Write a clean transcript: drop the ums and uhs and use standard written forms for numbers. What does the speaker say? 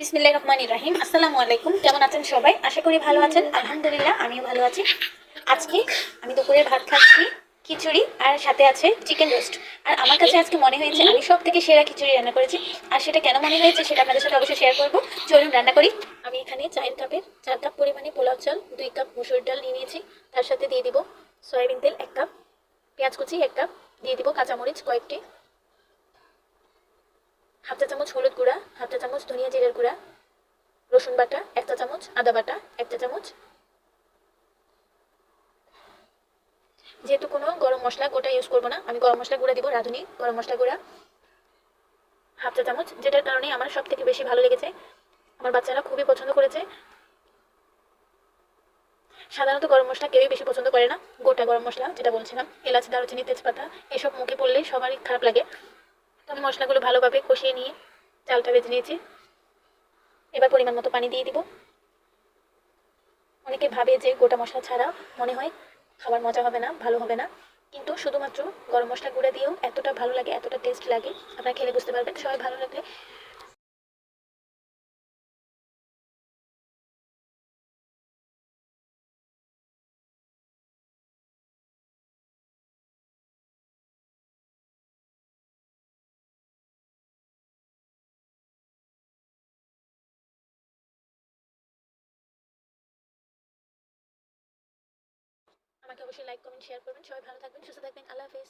বিসমিল্লাহির রহমানির রহিম। আসসালামু আলাইকুম। কেমন আছেন সবাই? আশা করি ভালো আছেন। আলহামদুলিল্লাহ আমিও ভালো আছি। আজকে আমি দুপুরের ভাত খাচ্ছি, খিচুড়ি আর সাথে আছে চিকেন রোস্ট। আর আমার কাছে আজকে মনে হয়েছে আমি সব থেকে সেরা খিচুড়ি রান্না করেছি। আর সেটা কেন মনে হয়েছে সেটা আপনাদের সাথে অবশ্যই শেয়ার করবো। চলুন রান্না করি। আমি এখানে চায়ের কাপের 4 কাপ পরিমাণে পোলাও চাল, 2 কাপ মসুর ডাল নিয়ে নিয়েছি। তার সাথে দিয়ে দিব সয়াবিন তেল 1 কাপ, পেঁয়াজ কুচি 1 কাপ, দিয়ে দিব কাঁচামরিচ কয়েকটি, হাফ চা চামচ হলুদ গুঁড়া, হাফ চা চামচ ধনিয়া জিরার গুঁড়া, রসুন বাটা 1 চা চামচ, আদা বাটা 1 চা চামচ। যেহেতু কোনো গরম মশলা গোটা ইউজ করবো না, আমি গরম মশলা গুঁড়া দিব, রাঁধুনি গরম মশলা গুঁড়া হাফ চা চামচ, যেটার কারণে আমার সব থেকে বেশি ভালো লেগেছে, আমার বাচ্চারা খুবই পছন্দ করেছে। সাধারণত গরম মশলা কেউই বেশি পছন্দ করে না, গোটা গরম মশলা যেটা বলছিলাম, এলাচ দারুচিনি তেজপাতা এসব মুখে পড়লে সবারই খারাপ লাগে। তো আমি মশলাগুলো ভালোভাবে কষিয়ে নিয়ে চালটা ভেজে নিয়েছি। এবার পরিমাণ মতো পানি দিয়ে দিব। অনেকে ভাবে যে গোটা মশলা ছাড়া মনে হয় খাবার মজা হবে না, ভালো হবে না, কিন্তু শুধুমাত্র গরম মশলা গুঁড়া দিয়েও এতটা ভালো লাগে, এতটা টেস্ট লাগে, আপনারা খেলে বুঝতে পারবেন। সবাই ভালো লাগলে আমাকে অবশ্যই লাইক কমেন্ট শেয়ার করবেন। সবাই ভালো থাকবেন, সুস্থ থাকবেন। আল্লাহ হাফেজ।